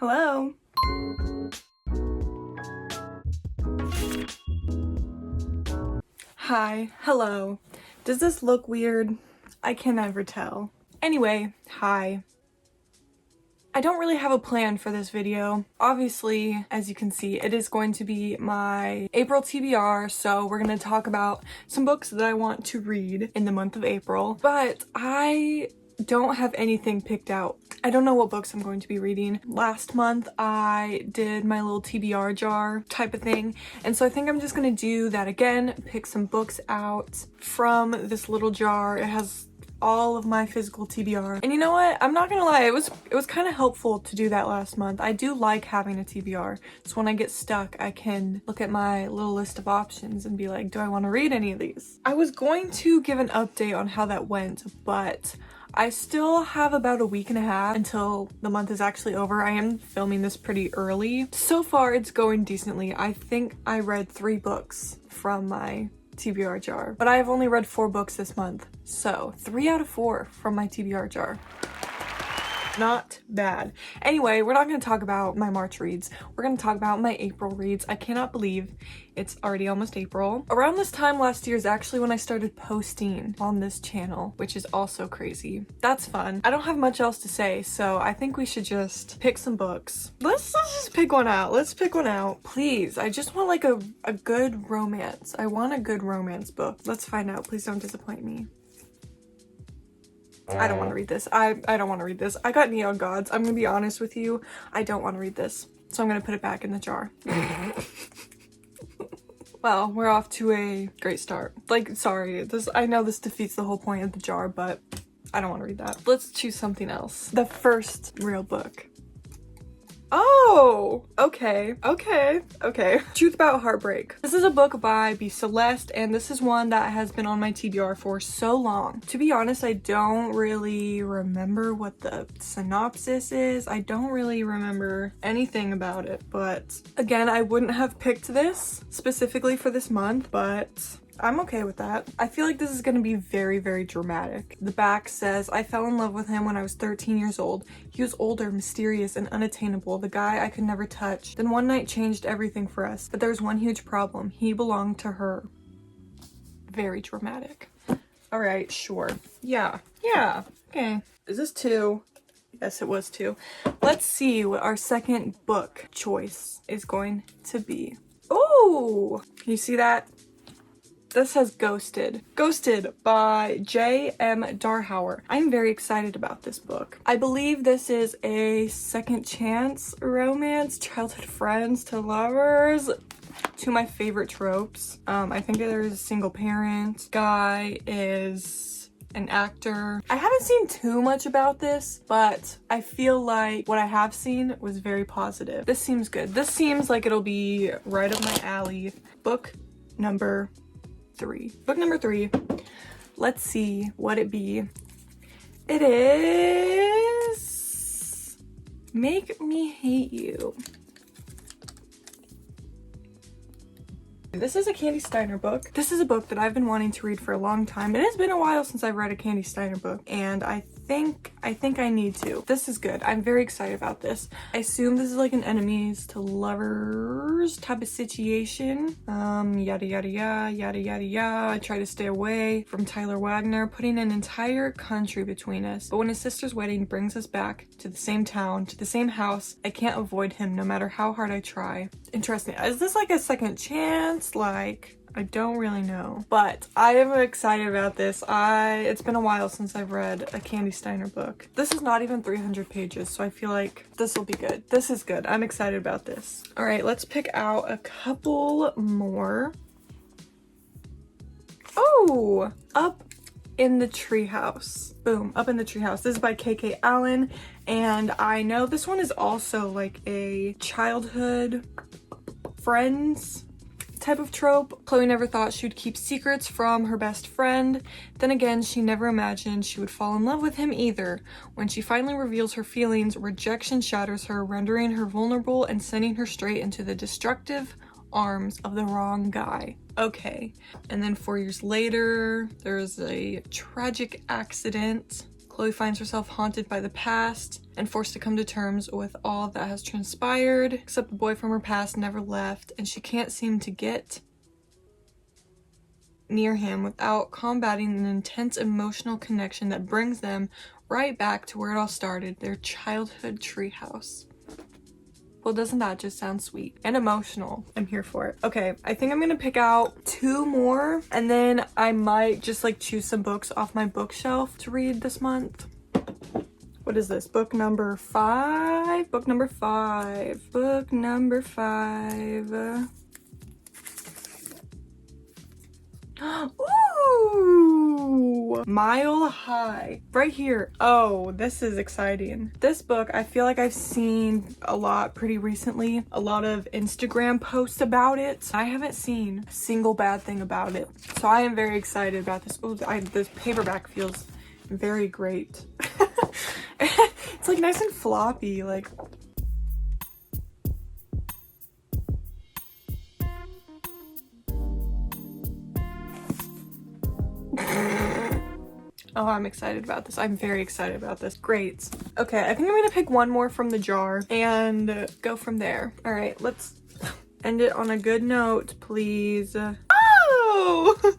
Hello. Hi. Hello. Does this look weird? I can never tell. Anyway, hi. I don't really have a plan for this video. Obviously, as you can see, it is going to be my April TBR, so we're going to talk about some books that I want to read in the month of April, but I don't have anything picked out. I don't know what books I'm going to be reading. Last month I did my little TBR jar type of thing, and so I think I'm just gonna do that again, pick some books out from this little jar. It has all of my physical TBR, and you know what, I'm not gonna lie, it was kind of helpful to do that last month. I do like having a TBR, so when I get stuck I can look at my little list of options and be like, do I want to read any of these? I was going to give an update on how that went, but I still have about a week and a half until the month is actually over. I am filming this pretty early. So far it's going decently. I think I read 3 books from my TBR jar, but I have only read 4 books this month. So 3 out of 4 from my TBR jar. Not bad. Anyway, we're not going to talk about my March reads. We're going to talk about my April reads. I cannot believe it's already almost April. Around this time last year is actually when I started posting on this channel, which is also crazy. That's fun. I don't have much else to say, so I think we should just pick some books. Let's just pick one out. Let's pick one out. Please, I just want like a good romance. I want a good romance book. Let's find out. Please don't disappoint me. I don't want to read this. I don't want to read this. I got Neon Gods. I'm gonna be honest with you. I don't want to read this. So I'm gonna put it back in the jar. Well, we're off to a great start. Like, sorry, I know this defeats the whole point of the jar, but I don't want to read that. Let's choose something else. The first real book. Oh, okay. Truth About Heartbreak. This is a book by B. Celeste, and this is one that has been on my TBR for so long. To be honest, I don't really remember what the synopsis is. I don't really remember anything about it, but again, I wouldn't have picked this specifically for this month, but I'm okay with that. I feel like this is gonna be very, very dramatic. The back says, I fell in love with him when I was 13 years old. He was older, mysterious, and unattainable, the guy I could never touch. Then one night changed everything for us, but there was one huge problem. He belonged to her. Very dramatic. All right, sure. Yeah, okay. Is this 2? Yes, it was 2. Let's see what our second book choice is going to be. Oh, can you see that? This says Ghosted. Ghosted by J.M. Darhauer. I'm very excited about this book. I believe this is a second chance romance, childhood friends to lovers. 2 of my favorite tropes. I think there's a single parent. Guy is an actor. I haven't seen too much about this, but I feel like what I have seen was very positive. This seems good. This seems like it'll be right up my alley. Book number 3. Book number 3. Let's see what it be. It is Make Me Hate You. This is a Kandi Steiner book. This is a book that I've been wanting to read for a long time. It has been a while since I've read a Kandi Steiner book, and I think I need to. This is good. I'm very excited about this. I assume this is like an enemies to lovers type of situation. Yada yada yada yada yada yada. I try to stay away from Tyler Wagner, putting an entire country between us. But when his sister's wedding brings us back to the same town, to the same house, I can't avoid him no matter how hard I try. Interesting. Is this like a second chance? Like, I don't really know, but I am excited about this. It's been a while since I've read a Kandi Steiner book. This is not even 300 pages, so I feel like this will be good. This is good. I'm excited about this. All right, let's pick out a couple more. Oh, Up in the Treehouse. Boom, Up in the Treehouse. This is by KK Allen, and I know this one is also like a childhood friends type of trope. Chloe never thought she would keep secrets from her best friend. Then again, she never imagined she would fall in love with him either. When she finally reveals her feelings, rejection shatters her, rendering her vulnerable and sending her straight into the destructive arms of the wrong guy. Okay. And then 4 years later, there's a tragic accident. Chloe finds herself haunted by the past and forced to come to terms with all that has transpired, except the boy from her past never left, and she can't seem to get near him without combating an intense emotional connection that brings them right back to where it all started, their childhood treehouse. Well, doesn't that just sound sweet and emotional? I'm here for it. Okay, I think I'm gonna pick out 2 more, and then I might just like choose some books off my bookshelf to read this month. What is this? Book number 5? Book number 5. Book number 5. Ooh! Mile High. Right here. Oh, this is exciting. This book, I feel like I've seen a lot pretty recently. A lot of Instagram posts about it. I haven't seen a single bad thing about it. So I am very excited about this. Ooh, this paperback feels very great. It's like nice and floppy, like... Oh, I'm excited about this. I'm very excited about this. Great. Okay, I think I'm gonna pick one more from the jar and go from there. All right, let's end it on a good note, please. Oh!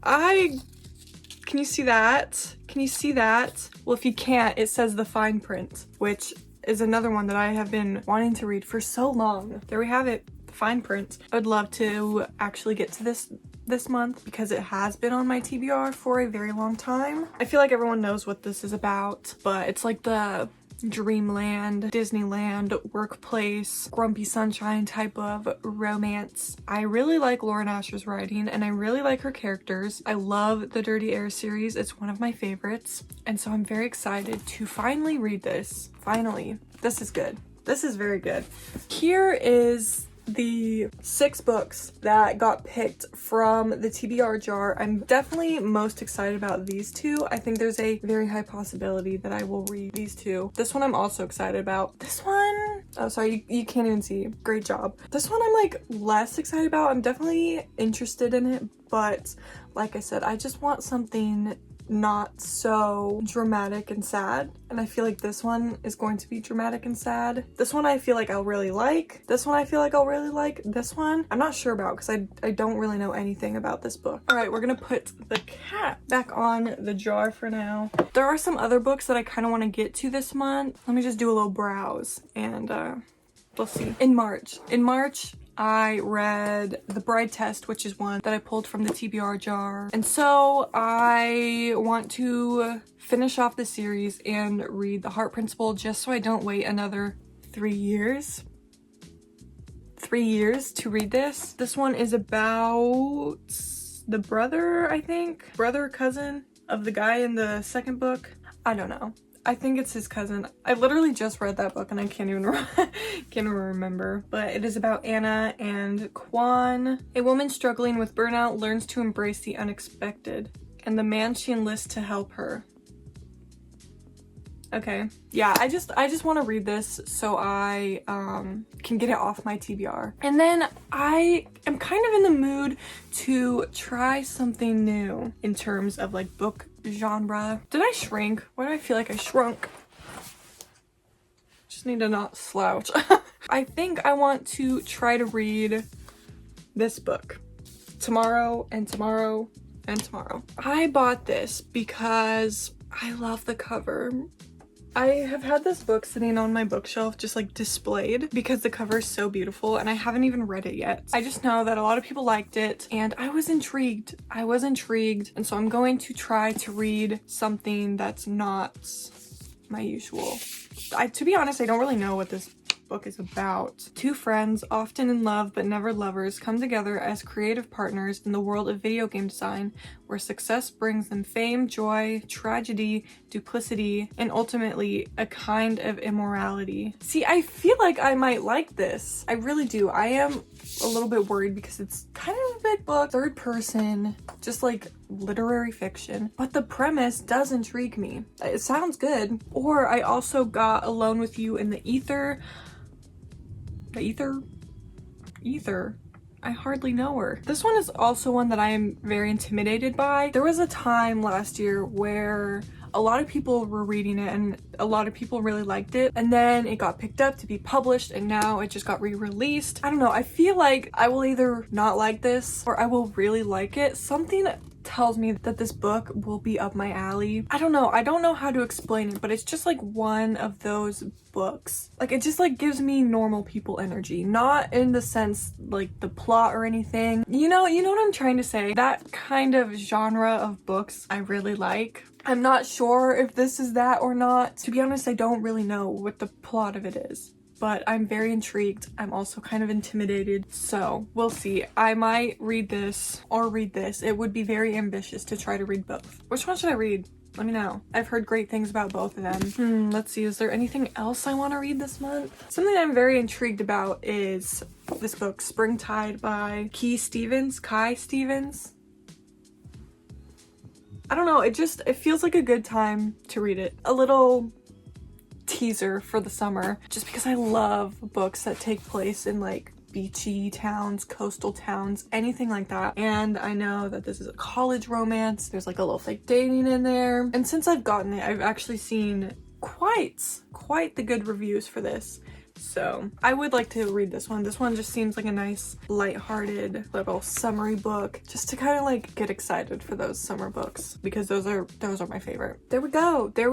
Can you see that? Can you see that? Well, if you can't, it says The Fine Print, which is another one that I have been wanting to read for so long. There we have it, The Fine Print. I would love to actually get to this month because it has been on my TBR for a very long time. I feel like everyone knows what this is about, but it's like the Dreamland, Disneyland, workplace, Grumpy Sunshine type of romance. I really like Lauren Asher's writing and I really like her characters. I love the Dirty Air series. It's one of my favorites. And so I'm very excited to finally read this. Finally. This is good. This is very good. Here is the 6 books that got picked from the TBR jar. I'm definitely most excited about these 2. I think there's a very high possibility that I will read these 2. This one I'm also excited about. This one, oh sorry, you can't even see. Great job. This one I'm like less excited about. I'm definitely interested in it, but like I said, I just want something not so dramatic and sad, and I feel like this one is going to be dramatic and sad. This one I feel like I'll really like. This one I feel like I'll really like. This one I'm not sure about because I don't really know anything about this book. All right, we're gonna put the cat back on the jar for now. There are some other books that I kind of want to get to this month. Let me just do a little browse and we'll see. In March I read The Bride Test, which is one that I pulled from the TBR jar. And so I want to finish off the series and read The Heart Principle just so I don't wait another 3 years. 3 years to read this. This one is about the brother, I think. Brother or cousin of the guy in the second book. I don't know. I think it's his cousin. I literally just read that book and I can't even remember. But it is about Anna and Kwan. A woman struggling with burnout learns to embrace the unexpected and the man she enlists to help her. Okay. Yeah, I just want to read this so I can get it off my TBR. And then I am kind of in the mood to try something new in terms of like book genre. Did I shrink? Why do I feel like I shrunk? Just need to not slouch. I think I want to try to read this book tomorrow and tomorrow and tomorrow. I bought this because I love the cover. I have had this book sitting on my bookshelf just like displayed because the cover is so beautiful and I haven't even read it yet. I just know that a lot of people liked it and I was intrigued. And so I'm going to try to read something that's not my usual. To be honest, I don't really know what this book is about. 2 friends, often in love but never lovers, come together as creative partners in the world of video game design, where success brings them fame, joy, tragedy, duplicity, and ultimately a kind of immorality. See, I feel like I might like this. I really do. I am a little bit worried because it's kind of a big book, 3rd person, just like literary fiction, but the premise does intrigue me. It sounds good. Or I also got Alone with You in the Ether. I hardly know her. This one is also one that I am very intimidated by. There was a time last year where a lot of people were reading it and a lot of people really liked it, and then it got picked up to be published and now it just got re-released. I don't know, I feel like I will either not like this or I will really like it. Something tells me that this book will be up my alley. I don't know how to explain it, but it's just like one of those books. Like, it just like gives me normal people energy, not in the sense like the plot or anything. You know what I'm trying to say? That kind of genre of books I really like. I'm not sure if this is that or not. To be honest, I don't really know what the plot of it is, but I'm very intrigued. I'm also kind of intimidated, so we'll see. I might read this or read this. It would be very ambitious to try to read both. Which one should I read? Let me know. I've heard great things about both of them. Let's see, is there anything else I want to read this month? Something I'm very intrigued about is this book, Springtide by Kai Stevens. I don't know, it feels like a good time to read it. A little teaser for the summer, just because I love books that take place in like beachy towns, coastal towns, anything like that. And I know that this is a college romance. There's like a little fake dating in there. And since I've gotten it, I've actually seen quite the good reviews for this. So I would like to read this one. This one just seems like a nice, lighthearted little summery book, just to kind of like get excited for those summer books, because those are my favorite. There we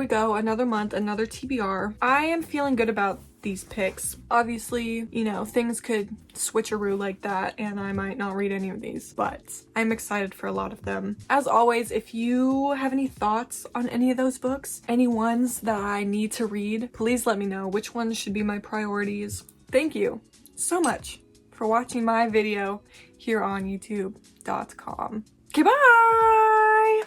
go. Another month, another TBR. I am feeling good about these picks. Obviously, you know, things could switcheroo like that and I might not read any of these, but I'm excited for a lot of them. As always, if you have any thoughts on any of those books, any ones that I need to read, please let me know which ones should be my priorities. Thank you so much for watching my video here on youtube.com. Okay, bye!